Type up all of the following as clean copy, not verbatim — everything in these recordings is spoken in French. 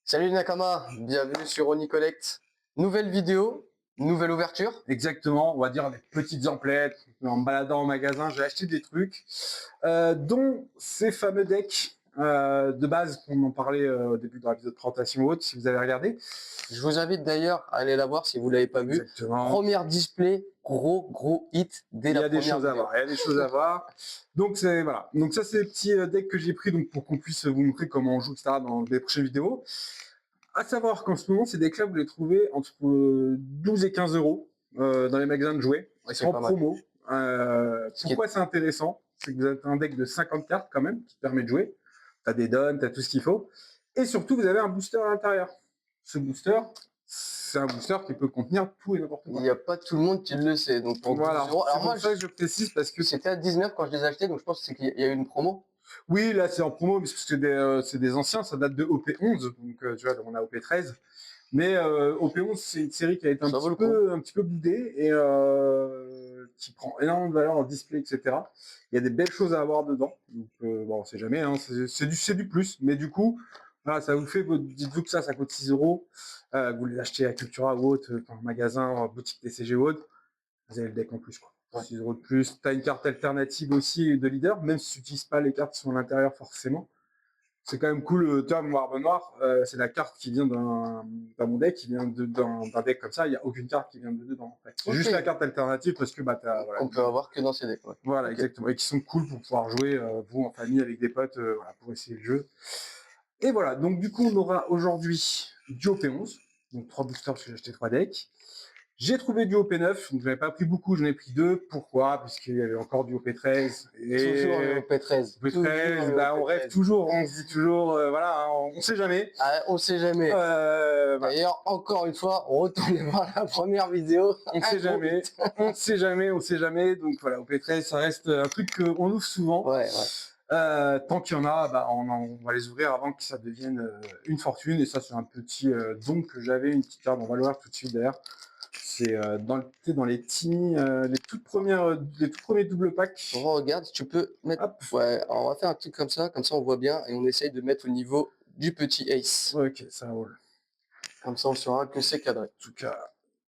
Salut Nakama, bienvenue sur Oni Collect. Nouvelle vidéo, nouvelle ouverture. Exactement, on va dire des petites emplettes. En me baladant au magasin, j'ai acheté des trucs, dont ces fameux decks de base qu'on en parlait au début de la vidéo de présentation ou autre, si vous avez regardé. Je vous invite d'ailleurs à aller la voir si vous l'avez pas vu. Exactement. Première display, gros hit dès la première vidéo. Il y a des choses à voir, il y a des choses à voir. Donc c'est voilà. Donc ça c'est les petits decks que j'ai pris donc pour qu'on puisse vous montrer comment on joue, etc. dans les prochaines vidéos. À savoir qu'en ce moment, ces decks-là, vous les trouvez entre 12 et 15 euros dans les magasins de jouets. Ils sont en promo. Pourquoi c'est intéressant? C'est que vous avez un deck de 50 cartes quand même qui permet de jouer. T'as des dons, t'as tout ce qu'il faut. Et surtout, vous avez un booster à l'intérieur. Ce booster, c'est un booster qui peut contenir tout et n'importe quoi. Il n'y a pas tout le monde qui le sait. Donc pour voilà. 12 euros. Alors moi, ça que je précise parce que c'était à 19 quand je les ai achetés, donc je pense qu'il y a eu une promo. Oui, là c'est en promo parce que c'est des anciens, ça date de OP11, donc tu vois, on a OP13. Mais OP11 c'est une série qui a été un petit peu boudée et qui prend énormément de valeur en display, etc. Il y a des belles choses à avoir dedans, donc bon, on sait jamais, hein, c'est du plus, mais du coup, voilà, ça vous fait, dites-vous que ça coûte 6 euros, vous les achetez à Cultura ou autre, dans le magasin, en boutique TCG ou autre, vous avez le deck en plus, quoi. 6 euros de plus. Tu as une carte alternative aussi de leader, même si tu n'utilises pas les cartes qui sont à l'intérieur forcément. C'est quand même cool. Tu vois, Noir, c'est la carte qui vient dans mon deck, qui vient d'un deck comme ça. Il n'y a aucune carte qui vient de dedans. En fait. C'est juste la carte alternative parce que voilà, on peut avoir que dans ces decks. Ouais. Voilà, exactement. Et qui sont cool pour pouvoir jouer, vous en famille, avec des potes, voilà, pour essayer le jeu. Et voilà, donc du coup, on aura aujourd'hui du OP11, donc 3 boosters parce que j'ai acheté 3 decks. J'ai trouvé du OP9, donc je n'avais pas pris beaucoup, j'en ai pris 2. Pourquoi? Puisqu'il y avait encore du OP13. Et toujours le OP13. OP13, bah, on rêve toujours, on se dit toujours, voilà, hein, on sait jamais. Ah, on sait jamais. D'ailleurs, encore une fois, retournez voir la première vidéo. On sait jamais, on sait jamais, on sait jamais. Donc voilà, OP13, ça reste un truc qu'on ouvre souvent. Ouais. Tant qu'il y en a, bah, on va les ouvrir avant que ça devienne une fortune. Et ça, c'est un petit don que j'avais, une petite carte. On va l'ouvrir tout de suite d'ailleurs. C'est dans les teenies, les tout premiers double packs. Regarde, tu peux mettre. Hop. Ouais, alors on va faire un truc comme ça on voit bien et on essaye de mettre au niveau du petit ace. Ok, ça roule. Comme ça on saura que c'est cadré. En tout cas,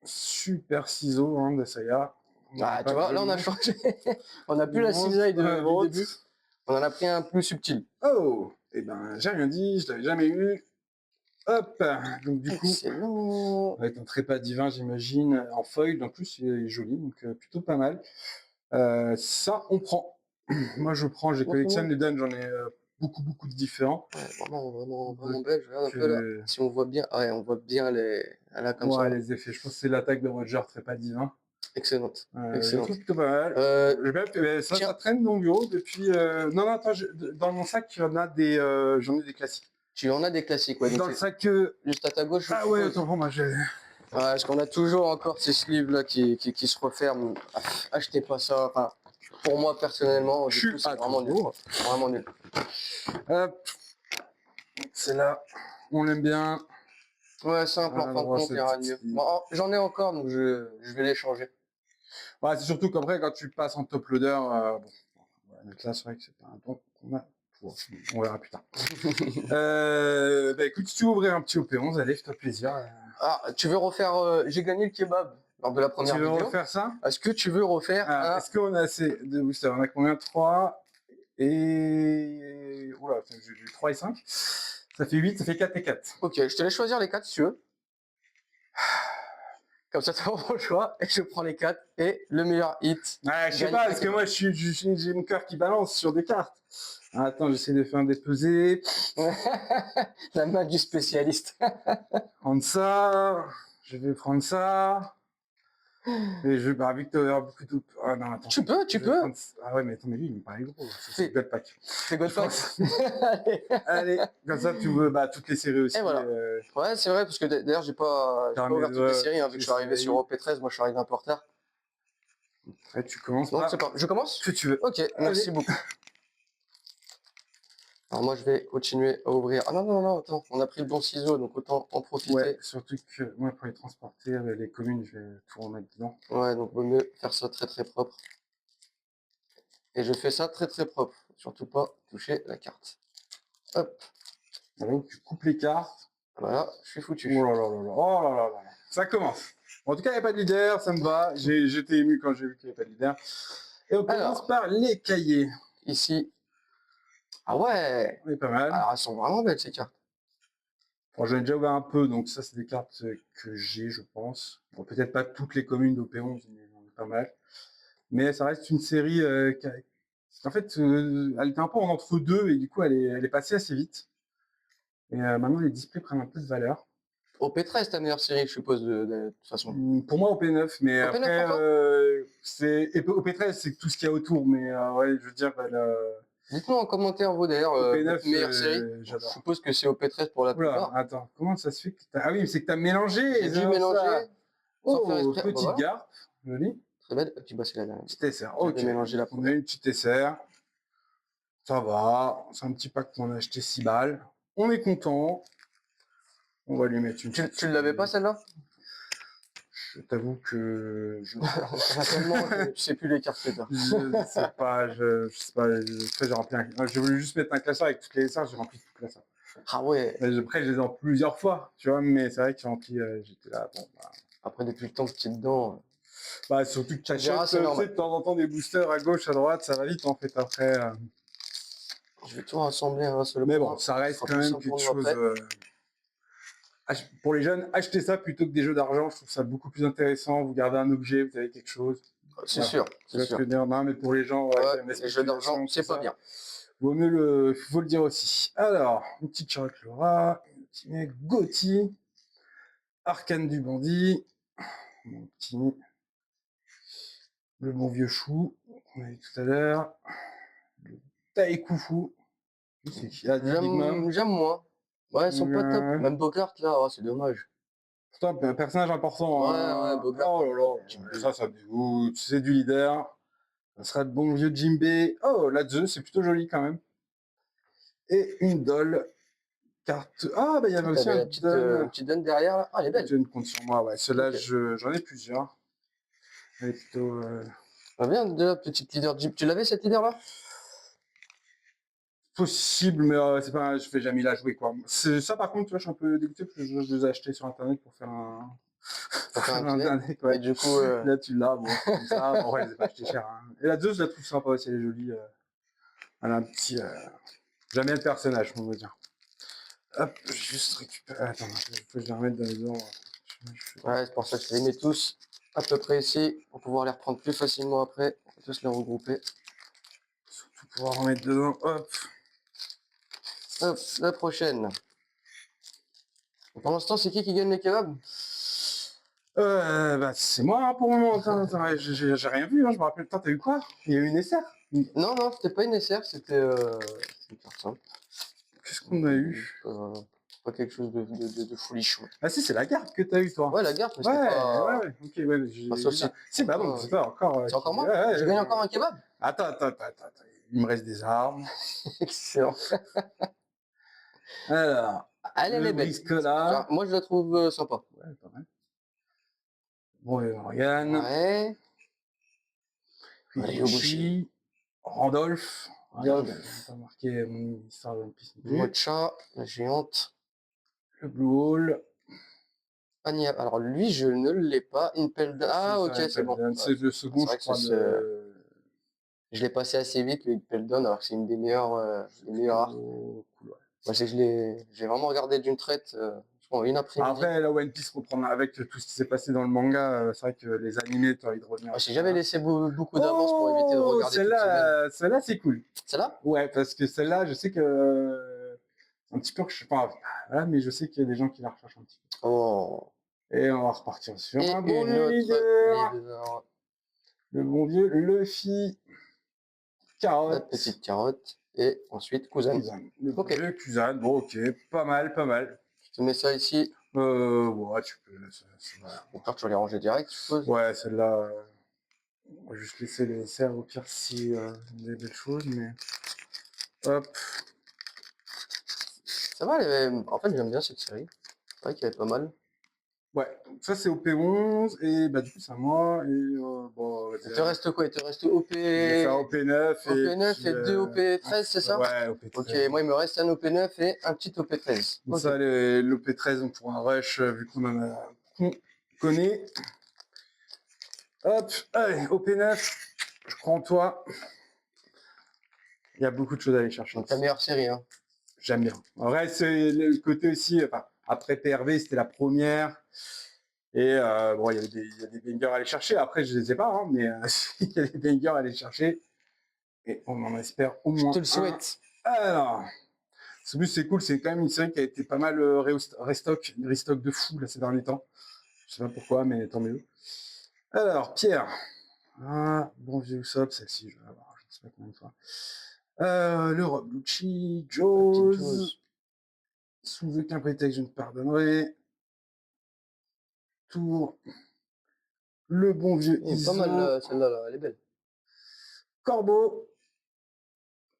super ciseaux hein, d'Asaya. Ah, tu vois, là on a changé. On n'a plus la cisaille du début. On en a pris un plus subtil. Oh, et ben j'ai rien dit, je l'avais jamais eu. Hop, donc du coup, excellent. Avec un trépas divin, j'imagine, en foil. En plus, il est joli, donc plutôt pas mal. Ça, on prend. Moi, je prends, j'ai collectionné les dons, j'en ai beaucoup de différents. Ouais, vraiment belle. Je regarde un peu là. Si on voit bien, ouais, on voit bien les, là comme ça. Les effets. Je pense que c'est l'attaque de Roger, trépas divin. Excellente. Je trouve plutôt pas mal. Ça traîne dans mon bureau depuis. Non, attends, dans mon sac, j'en ai des classiques. Tu en as des classiques, ouais. Dans le sac. Juste à ta gauche. Ah ouais, attends, moi j'ai. Ouais, parce qu'on a toujours encore ces sleeves là qui se referment. Achetez pas ça. Enfin, pour moi personnellement, c'est vraiment nul. Vraiment nul. Hop. C'est là. On l'aime bien. Ouais, simple, en fin de compte, il y aura mieux. Bon, j'en ai encore, donc je vais les changer. Ouais, c'est surtout qu'après, quand tu passes en top loader, bon, là, c'est vrai que c'est pas un don qu'on a. On verra plus tard. Bah écoute, si tu veux ouvrir un petit OP11, allez, fais-toi plaisir. Ah, tu veux refaire j'ai gagné le kebab lors de la première vidéo. Tu veux refaire ça? Est-ce que tu veux refaire Est-ce qu'on a assez de boosters? On a combien? 3 et... Oula, j'ai eu 3 et 5. Ça fait 8, ça fait 4 et 4. Ok, je te laisse choisir les 4 si tu veux. Comme ça, tu as le choix, et je prends les 4, et le meilleur hit. Ouais, je sais pas, parce que moi, j'ai mon cœur qui balance sur des cartes. Attends, j'essaie de faire un dépeser. La main du spécialiste. Prendre ça, je vais prendre ça. Et vu que tu as beaucoup de... Ah non, attends. Tu peux. Ah ouais, mais attends, mais lui, il me paraît gros. C'est Godpack. C'est Godpack. Allez, comme ça, tu veux toutes les séries aussi. Et voilà. Ouais, c'est vrai, parce que d'ailleurs, j'ai pas ouvert toutes les séries, vu que je suis arrivé sur OP13, moi je suis arrivé un peu en retard. Ouais, tu commences. Non, c'est pas. Je commence? Si tu veux. Ok, merci beaucoup. Alors moi je vais continuer à ouvrir. Ah non, attends, on a pris le bon ciseau, donc autant en profiter. Ouais, surtout que moi pour les transporter avec les communes, je vais tout remettre dedans. Ouais, donc vaut mieux faire ça très propre. Et je fais ça très propre. Surtout pas toucher la carte. Hop. Donc tu coupes les cartes. Voilà, je suis foutu. Oh là là là là, oh là là là là. Ça commence. En tout cas, il n'y a pas de leader, ça me va. J'étais ému quand j'ai vu qu'il n'y avait pas de leader. Et on commence Alors, par les cahiers. ici. Ah ouais! On est pas mal. Alors, elles sont vraiment belles, ces cartes. Bon, j'en ai déjà ouvert un peu, donc ça, c'est des cartes que j'ai, je pense. Bon, peut-être pas toutes les communes d'OP11, mais j'en ai pas mal. Mais ça reste une série en fait, elle était un peu en entre-deux, et du coup, elle est passée assez vite. Et maintenant, les displays prennent un peu de valeur. OP13, ta meilleure série, je suppose, de toute façon. Pour moi, OP9, mais OP9 après, pour toi et OP13, c'est tout ce qu'il y a autour, mais ouais, je veux dire, Dites-moi en commentaire, vous d'ailleurs, votre OP9, meilleure série. Je j'adore. suppose que c'est OP13 pour la Oula, plupart. attends, comment ça se fait que Ah oui, c'est que t'as mélangé, J'ai dû c'est mélanger ça. sans faire Oh, exprès. Bah petite voilà, garpe, joli. très belle. Petit bah, c'est la dernière. Petite SR, J'avais ok. mélangé la On a première. une petite SR. Ça va, c'est un petit pack qu'on a acheté 6 balles. On est content. On va lui mettre une petite. Tu l'avais pas celle-là? Je t'avoue que Tellement que tu sais plus les cartes que t'as. je sais pas, je sais pas. Après, j'ai rempli j'ai voulu juste mettre un classeur avec toutes les SR, j'ai rempli tout le classeur. Ah ouais. Après, je les ai en plusieurs fois, tu vois, mais c'est vrai que j'ai rempli, j'étais là, bon, bah. Après, depuis le temps que tu es dedans. Bah, surtout que tu achètes, verras, c'est tu sais, normal. de temps en temps des boosters à gauche, à droite, ça va vite en fait après. Je vais tout rassembler à un seul Mais point. bon, ça reste sera quand plus même simple pour quelque nous chose. après. Pour les jeunes, achetez ça plutôt que des jeux d'argent. Je trouve ça beaucoup plus intéressant. Vous gardez un objet, vous avez quelque chose. C'est Voilà. sûr, Tu c'est vois ce sûr. que je veux dire? Non, mais pour les gens, Ouais, qui aiment la les jeux d'argent, spéculation, c'est tout pas ça, bien. faut le dire aussi. Alors, une petite Charlotte Laura, un petit mec Gauthier, Arcane du Bandit, mon petit, le bon vieux chou, qu'on a vu tout à l'heure, le Taekufu, c'est qui? Ah, Big Mom. J'aime moins. Ouais, ils sont pas top. Ouais. Même Bogart, là, oh, c'est dommage. Pourtant, un personnage important. Ouais, Hein. Bogart. Oh là là, ça me dégoûte. C'est du leader. Ça sera le bon vieux Jimbei. Oh, la Zeus, c'est plutôt joli quand même. Et une doll. Carte. Ah, bah il y avait aussi T'avais un la don. petite donne derrière, là. Ah, elle est belle. J'ai une compte sur moi, ouais. Celle-là, Ok. j'en ai plusieurs. Elle est plutôt. Ah, bien, de la petite leader Jeep. Tu l'avais, cette leader-là? Possible, mais c'est pas, je vais jamais la jouer, quoi. Ça, par contre, tu vois, je suis un peu dégoûté parce que je les ai achetés sur internet pour faire un. Pour faire un un kiné. dernier, ouais. Et du coup, Là, tu l'as, bon, comme ça. Bon, ouais, je les ai pas achetés cher. Hein. Et la 2, je la trouve sympa aussi, elle est jolie. Elle a un petit. J'aime bien le personnage, on va dire. Hop, juste récupérer. Attends, je vais les remettre dans les ordres. ouais, c'est pour ça que je les mets tous à peu près ici, pour pouvoir les reprendre plus facilement après. On peut tous les regrouper. Surtout pouvoir remettre dedans. Hop. Hop, la prochaine. Pour l'instant, c'est qui gagne les kebabs? Bah, c'est moi hein, pour le moment. Attends, j'ai rien vu, hein, je me rappelle. T'as eu quoi? Il y a eu une SR? Non, c'était pas une SR, c'était une carte simple. Qu'est-ce qu'on a eu? Pas quelque chose de folichon. Ah si, c'est la garde que t'as eu, toi. Ouais, la garde, mais Ouais, c'était pas. ouais, ok, ouais. Bah, sauf si. Si, bah non, c'est pas encore. C'est encore moi? Ouais, Je gagne encore un kebab? Attends. Il me reste des armes. Excellent. Alors, Elle est belle. Briscola. Moi, je la trouve sympa. Ouais, pas mal. Bon, Morgane. Ouais. Yoshi. Randolph. Randolph. Pas marqué mon histoire de One Piece non plus. Mocha, la géante. Le Blue Hole. Anya. Alors lui, je ne l'ai pas. Impel. Ah, ok, c'est bon. C'est le second, je crois. Je l'ai passé assez vite, le Impel Down, alors que c'est une des meilleures arcs. Cool, ouais. Moi, c'est que j'ai vraiment regardé d'une traite, une après-midi. Après, la One Piece reprend avec tout ce qui s'est passé dans le manga. C'est vrai que les animés, tu as envie de revenir. Si j'avais laissé beaucoup d'avance pour éviter de regarder toute semaine. Celle-là, c'est cool. Celle-là? Ouais, parce que celle-là, je sais que un petit peu, je sais pas, voilà, mais je sais qu'il y a des gens qui la recherchent un petit peu. Oh. Et on va repartir sur Et un bon une autre leader. Le bon vieux Luffy. Carotte. La petite carotte. Et ensuite, Kuzan. Le bon vieux Kuzan. Bon, ok, pas mal. Je te mets ça ici. Ouais, tu peux. J'espère que tu vas les ranger direct, je suppose. Ouais, celle-là. On va juste laisser les serres au pire si des belles choses, mais. Hop. Ça va, en fait, j'aime bien cette série. C'est vrai qu'il y avait pas mal. Ouais, ça c'est OP11 et bah du coup c'est à moi et bon, Il te reste quoi? Il te reste OP... je vais faire OP9 et OP9 puis, et 2 OP13, c'est ça? ouais, Ok, OP13. moi il me reste un OP9 et un petit OP13. Donc Ok. ça, l'OP13, on pourra un rush vu qu'on connaît. Hop, allez, OP9, je prends toi. Il y a beaucoup de choses à aller chercher. Donc ta meilleure série, hein. J'aime bien. En vrai, c'est le côté aussi, enfin, après PRV, c'était la première. Et bon, il y a des bangers à aller chercher. Après, je les ai pas, hein, mais il y a des bangers à aller chercher. Et on en espère au Je moins te le un. souhaite. Alors, ce plus c'est cool, c'est quand même une série qui a été pas mal restock de fou là ces derniers temps. Je sais pas pourquoi, mais tant mieux. Alors, Pierre. Ah, bon vieux Usopp, celle-ci, je vais l'avoir, je ne sais pas combien de fois. Le Rob Lucci, Jaws. Sous aucun prétexte, je ne pardonnerai. Tour. Le bon vieux Pas mal Iso. celle-là, là. Elle est belle. Corbeau.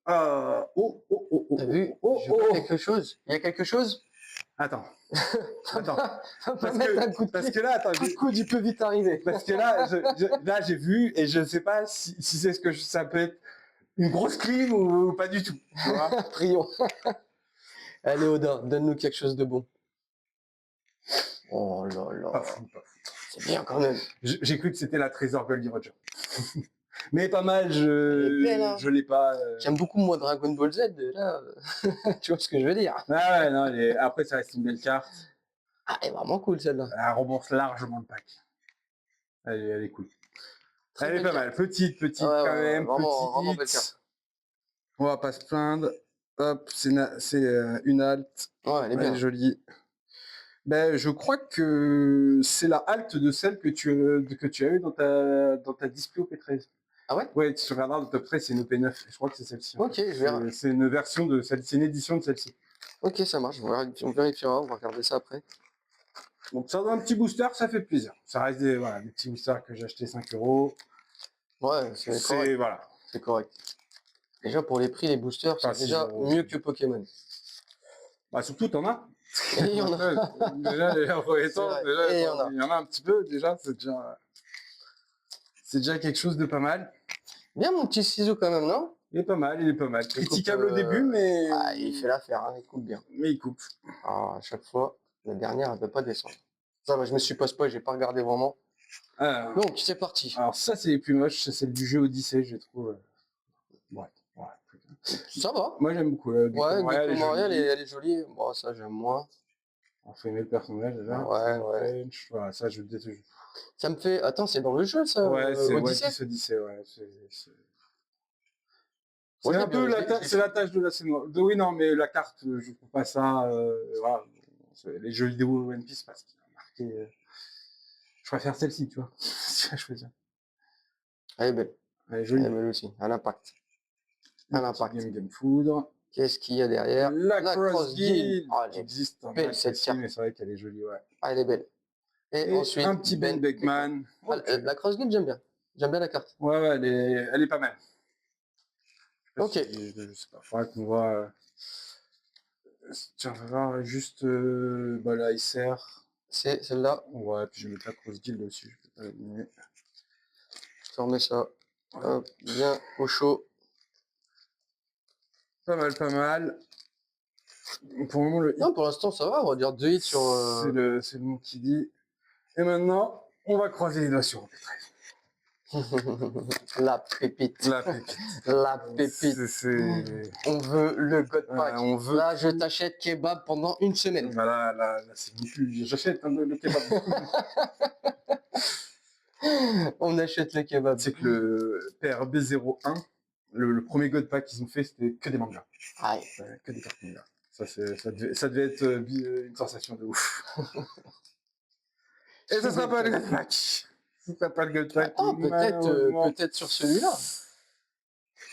Oh, oh, oh, oh, T'as oh, vu? oh, Je oh, vois oh. quelque chose. Il y a quelque chose? Attends. Attends. Va pas mettre un coup de Parce pied. que là, attends, Coup de coude, il peut vite arriver. parce que là, là, j'ai vu et je ne sais pas si c'est ça peut être une grosse clim ou pas du tout. Tu vois. Prions. Allez, Oda, donne-nous quelque chose de bon. Oh là là. Pas fou, pas fou. C'est bien quand même. J'ai cru que c'était la trésor Goldie Roger. Mais pas mal, Elle est belle, hein. je l'ai pas. J'aime beaucoup, moi, Dragon Ball Z. Là, tu vois ce que je veux dire? Ah ouais, non, après, ça reste une belle carte. Ah, elle est vraiment cool, celle-là. Elle rembourse largement le pack. Elle est cool. Très Elle est belle pas carte. mal. Petite quand même. Vraiment belle Petite. carte. On va pas se plaindre. Hop, c'est une halte. Ouais, elle est Elle est bien. jolie. Ben, je crois que c'est la halte de celle que tu as eu dans ta display OP13. Ah ouais? Ouais, tu regarderas dans top 13, c'est une OP9. Je crois que c'est celle-ci. Ok, je verrai. C'est une version de celle, c'est une édition de celle-ci. Ok, ça marche. On vérifiera, on va regarder ça après. Donc ça donne un petit booster, ça fait plaisir. Ça reste des petits boosters que j'ai acheté 5 euros. Ouais, c'est correct. Voilà. C'est correct. Déjà, pour les prix, les boosters, c'est Enfin, déjà mieux que Pokémon. Bah, surtout, t'en as. Et il y en a. Déjà, en premier temps, vrai. déjà, Et il y en a. il y en a un petit peu. Déjà, c'est déjà quelque chose de pas mal. Bien mon petit ciseau quand même, non? Il est pas mal, il est pas mal. Il Critiquable coupe, au début, mais... Ah, il fait l'affaire, hein, il coupe bien. Mais il coupe. Alors, à chaque fois, la dernière, elle ne peut pas descendre. Ça va, je me suis pas spoil, j'ai pas regardé vraiment. Donc, c'est parti. Alors ça, c'est les plus moches. C'est celle du jeu Odyssey, je trouve. Ouais. Ça va. Moi, j'aime beaucoup. Ouais, Gecko Montréal, elle est jolie. Bon, ça, j'aime moins. On fait aimer le personnage déjà. Ouais. Voilà, ça, je déteste. Ça me fait... Attends, c'est dans le jeu, ça? Ouais, c'est Odyssey? Odyssey, ouais. Moi, C'est je un l'ai peu bien, c'est la tâche de la scène. Oui, non, mais la carte, je trouve pas ça. Voilà. Les jeux vidéo One Piece, parce qu'il a marqué. Je préfère celle-ci, tu vois. Si je veux dire. Elle est belle. Elle est jolie. Elle est belle aussi. À l'impact. À l'impact. Game Foudre. Qu'est-ce qu'il y a derrière? La Cross Guild. Ah, Qui existe en belle cette carte. mais c'est vrai qu'elle est jolie, ouais. Ah, elle est belle. Et ensuite, un petit Ben Beckman. Ah, la Cross Guild, j'aime bien. J'aime bien la carte. Ouais, elle est pas mal. Ok. Je sais pas, faudra qu'on voit. Tiens, on va voir juste la SR. C'est celle-là. Ouais, puis je vais mettre la Cross Guild dessus, je peux pas l'abîmer. Je remets ça. Hop, bien au chaud. Pas mal. Pour le moment, Non, pour l'instant, ça va. On va dire 2 hits sur. C'est le mot qui dit. Et maintenant, on va croiser les doigts sur OP13. La pépite. La pépite. La pépite. On veut le God Pack. On veut... Là, je t'achète kebab pendant une semaine. Bah là c'est plus. J'achète le kebab. On achète le kebab. C'est que le PRB01, le premier God Pack qu'ils ont fait, c'était que des mangas. Ah, que des cartes mangas. Ça devait être une sensation de ouf. Et ça sera pas le God Pack. Ce sera pas le God Pack. Attends, peut-être sur celui-là.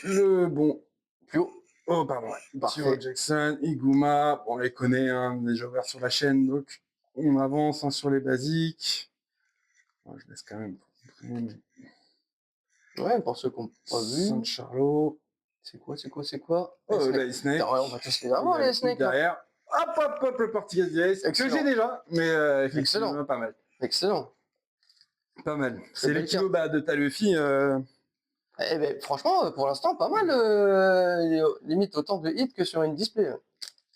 Le bon. Plus haut. Oh, pardon. Parfait. Tiro Jackson, Iguma, on les connaît, hein, déjà ouvert sur la chaîne, donc on avance sur les basiques. Ouais, je laisse quand même. Ouais, pour ceux qui n'ont pas vu. San Charlo. C'est quoi? Oh, la Snake. On va tous les avoir, les Snakes. Derrière. hop, le Portugais DS, que Excellent. j'ai déjà, mais effectivement, Excellent. pas mal. Excellent. Pas mal. C'est belle le kilo de ta Luffy. Eh ben, franchement, pour l'instant, pas mal. Limite autant de hits que sur une display.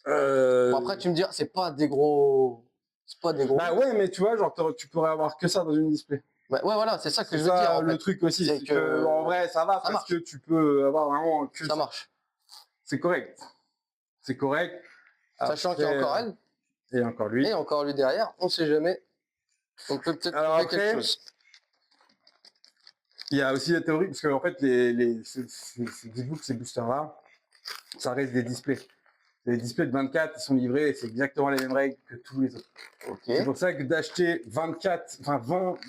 Bon, après, tu me diras, c'est pas des gros. C'est pas des gros. Bah ouais, mais tu vois, genre, tu pourrais avoir que ça dans une display. Ouais, voilà, c'est ça que C'est je veux dire. le truc aussi, C'est c'est que que, en vrai, ça va, parce marche. que tu peux avoir vraiment que Ça marche. C'est correct. C'est correct. Sachant qu'il y a encore elle. Et encore lui. Et encore lui derrière, on sait jamais. On peut peut-être trouver quelque chose. Il y a aussi la théorie, parce qu'en fait, dites-vous que ces boosters-là, ça reste des displays. Les displays de 24, ils sont livrés et c'est exactement les mêmes règles que tous les autres. Okay. C'est pour ça que d'acheter 20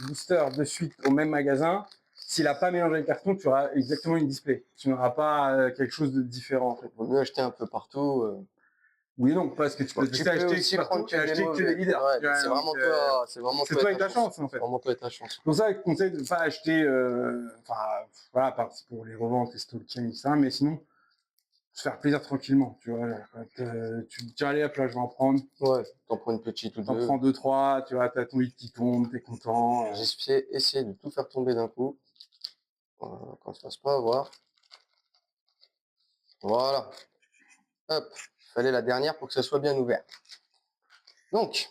boosters de suite au même magasin, s'il n'a pas mélangé les cartons, tu auras exactement une display. Tu n'auras pas quelque chose de différent. En fait. Il vaut mieux acheter un peu partout. Oui, non, parce que tu peux acheter partout et acheter que des leaders. Ouais, c'est vraiment toi. C'est toi avec ta chance, en fait. Vraiment toi avec ta chance. C'est pour ça que je conseille de ne pas acheter, voilà, pour les reventes, les stalking, ça, mais sinon, se faire plaisir tranquillement, tu vois. Tu te dis, allez, hop, là, je vais en prendre. Ouais, t'en prends une petite ou deux. T'en prends 2-3, tu vois, t'as ton hit qui tombe, t'es content. J'ai essayé de tout faire tomber d'un coup. Qu'on se fasse pas avoir. Voilà. Hop. Il fallait la dernière pour que ça soit bien ouvert. Donc.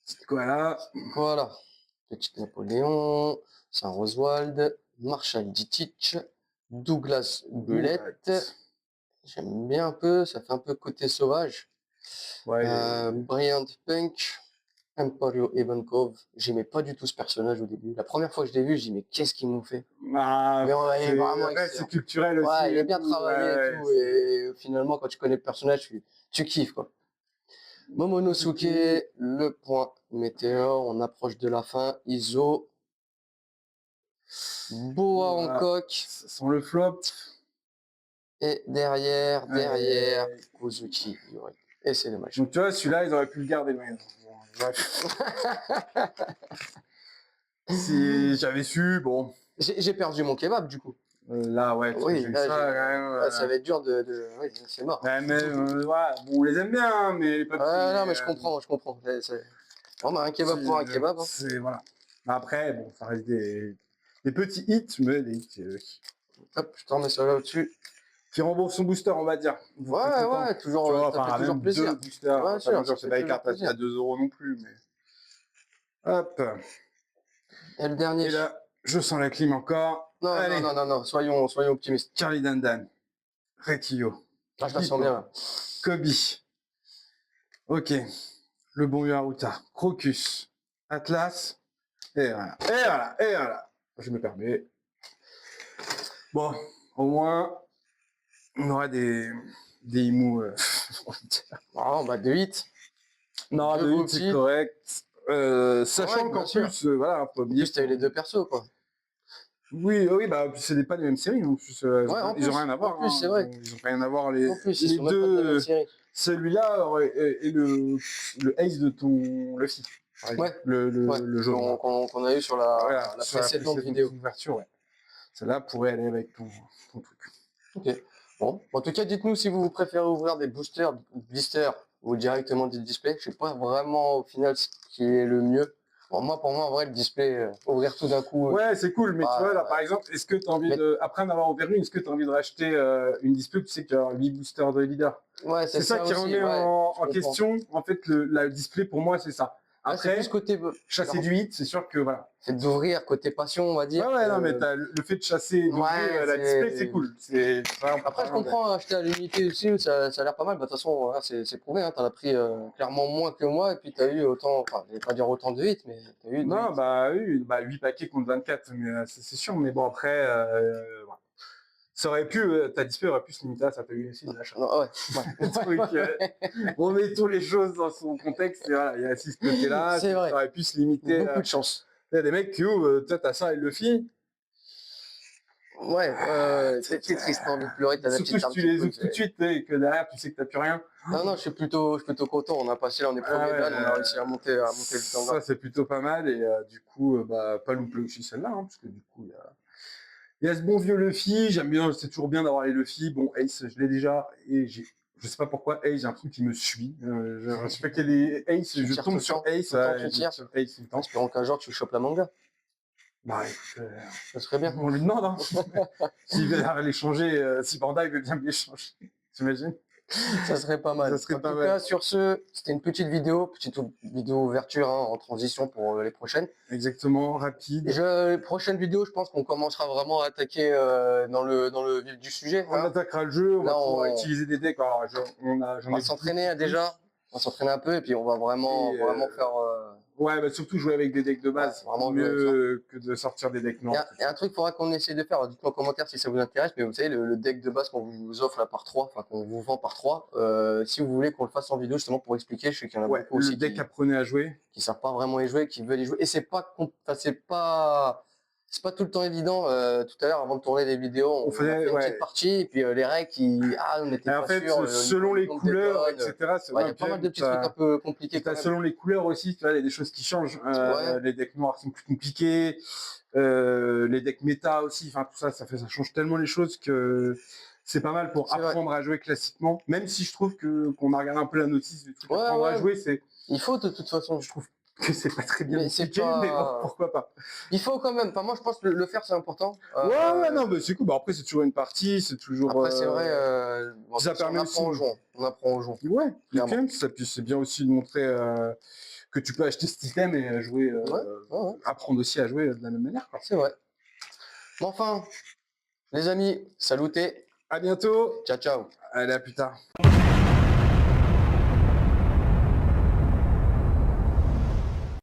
C'est quoi là? Voilà. Petit Napoléon, Saint-Roswald, Marshall Dietrich, Douglas Bulette. J'aime bien un peu, ça fait un peu côté sauvage. Ouais. Bryant Punk, Emporio Ivankov. J'aimais pas du tout ce personnage au début. La première fois que je l'ai vu, j'ai dit mais qu'est-ce qu'ils m'ont fait? Mais c'est culturel aussi. Ouais, il est bien travaillé et tout. Et finalement, quand tu connais le personnage, tu kiffes quoi. Momonosuke, le point météore, on approche de la fin. Iso, Boa Hancock. Sans le flop. Et derrière, Kozuki. Et c'est dommage. Donc tu vois, celui-là, ils auraient pu le garder. Mais... si j'avais su, bon. J'ai perdu mon kebab du coup. Là, ouais, oui, là, ça va être dur de... Oui, c'est mort. Ouais, mais ouais, bon, on les aime bien, hein, mais les papiers... non, mais je comprends. On a un kebab pour un kebab. Hein. Voilà. Après, bon, ça reste des petits hits, mais des hits... Hop, je t'en mets ça là au-dessus. Qui rembourse son booster, on va dire. Ouais, toujours, ça fait toujours plaisir. 2 boosters, ouais, sûr, c'est pas les cartes à 2 € non plus, mais... Hop. Et le dernier. Et là, je sens la clim encore. Non, soyons optimistes. Charlie Dandan. Rekiyo. Ah, je la sens bien là. Kobe. Ok. Le bon Haruta. Crocus. Atlas. Et voilà. Je me permets. Bon, au moins, on aura des Imu. Oh, bah 2-8. Non, 2-8, c'est correct. Sachant qu'en plus, voilà, en plus, t'as eu les deux persos, quoi. Oui, bah, c'est pas les mêmes séries. En plus, ils ont rien à voir. En plus, c'est vrai. Ils ont rien à voir. Les deux. Celui-là est le ace de ton Luffy. Ouais. Le jaune. Qu'on a eu sur la précédente vidéo. Ouais. Celle-là pourrait aller avec ton truc. Ok. Bon, en tout cas, dites-nous si vous préférez ouvrir des boosters, blisters ou directement des displays. Je sais pas vraiment au final ce qui est le mieux. Bon, pour moi, en vrai, le display, ouvrir tout d'un coup. Ouais, c'est cool, mais tu vois, là, par exemple, est-ce que tu as envie après en avoir ouvert une, est-ce que tu as envie de racheter une display où tu sais qu'il y a 8 boosters de leader? Ouais, c'est ça qui remet en question. En fait, la display, pour moi, c'est ça. Après, plus côté chasser du hit, c'est sûr que voilà. C'est d'ouvrir côté passion, on va dire. Ouais, non, mais le fait de chasser, d'ouvrir la display, c'est cool. Après, je comprends acheter à l'unité aussi, ça a l'air pas mal. Bah, de toute façon, c'est prouvé. Hein, t'en as pris clairement moins que moi, et puis t'as eu autant, enfin, je vais pas dire autant de hits, mais t'as eu. Non, bah oui, 8 paquets contre 24, mais c'est sûr. Mais bon, après, voilà. Ça aurait pu, ta display aurait pu se limiter à ça, t'as eu aussi d'achat. On met toutes les choses dans son contexte, et voilà, il y a aussi ce côté-là, ça aurait pu se limiter. Beaucoup de chance. Il y a des mecs qui ouvrent, toi t'as ça et le Luffy. Ouais, c'est triste, t'as envie de pleurer, t'as la petite. Surtout si tu les ouvres tout de suite et que derrière tu sais que t'as plus rien. Non, je suis plutôt content, on a passé là, on est premier dan, on a réussi à monter le temps. Ça c'est plutôt pas mal, et du coup, pas louper aussi celle-là, hein, parce que du coup, il y a ce bon vieux Luffy, j'aime bien, c'est toujours bien d'avoir les Luffy. Bon, Ace, je l'ai déjà, et j'ai Je sais pas pourquoi Ace, j'ai l'impression qu'il me suit. Je sais pas quel est Ace, Tu je tires tombe tout sur le temps, Ace, tout le temps, ouais, tu je tires. tire Ace tout le temps. Espérons qu'un jour tu chopes la manga. Bah écoute, Ça serait bien. on lui demande, hein. S'il veut l'échanger, si Bandai veut bien me l'échanger, t'imagines? Ça serait pas mal. Ça serait En pas tout mal. cas, sur ce, c'était une petite vidéo ouverture hein, en transition pour les prochaines. Exactement, rapide. Prochaine vidéo, je pense qu'on commencera vraiment à attaquer dans le vif du sujet. On hein. attaquera le jeu, on va Là, pouvoir utiliser des decks. Alors, On j'en va ai s'entraîner beaucoup déjà, plus. on va s'entraîner un peu et puis on va vraiment, Et, vraiment faire. Ouais, bah surtout jouer avec des decks de base, vraiment jouer avec ça. mieux que de sortir des decks noirs. Il y a un truc qu'il faudra qu'on essaie de faire, dites-moi en commentaire si ça vous intéresse, mais vous savez, le deck de base qu'on vous offre là par 3, enfin qu'on vous vend par 3, si vous voulez qu'on le fasse en vidéo justement pour expliquer, je sais qu'il y en a Ouais, beaucoup le aussi deck apprenez à jouer. qui savent pas vraiment y jouer, qui veulent y jouer, et c'est pas tout le temps évident. Tout à l'heure, avant de tourner des vidéos, on a fait une petite partie, et puis les règles on n'était pas sûr. Selon les couleurs, etc. Il y a pas mal de petits trucs un peu compliqués. Selon les couleurs aussi, tu vois, il y a des choses qui changent. Les decks noirs sont plus compliqués, les decks méta aussi, enfin tout ça, ça change tellement les choses que c'est pas mal pour apprendre à jouer classiquement. Même si je trouve qu'on a regardé un peu la notice du truc apprendre à jouer, c'est. Il faut de toute façon, je trouve que c'est pas très bien expliqué, mais bon, pourquoi pas. Il faut quand même. Enfin, moi, je pense que le faire, c'est important. Ouais, non, mais c'est cool. Bah, après, c'est toujours une partie, c'est toujours. Après, c'est vrai. Ça permet aussi. On apprend aux joueurs. Ouais, clairement. Ça, puis c'est bien aussi de montrer que tu peux acheter ce système et jouer, apprendre aussi à jouer de la même manière. C'est vrai. Bon, enfin, les amis, saluté. À bientôt. Ciao, ciao. Allez, à plus tard.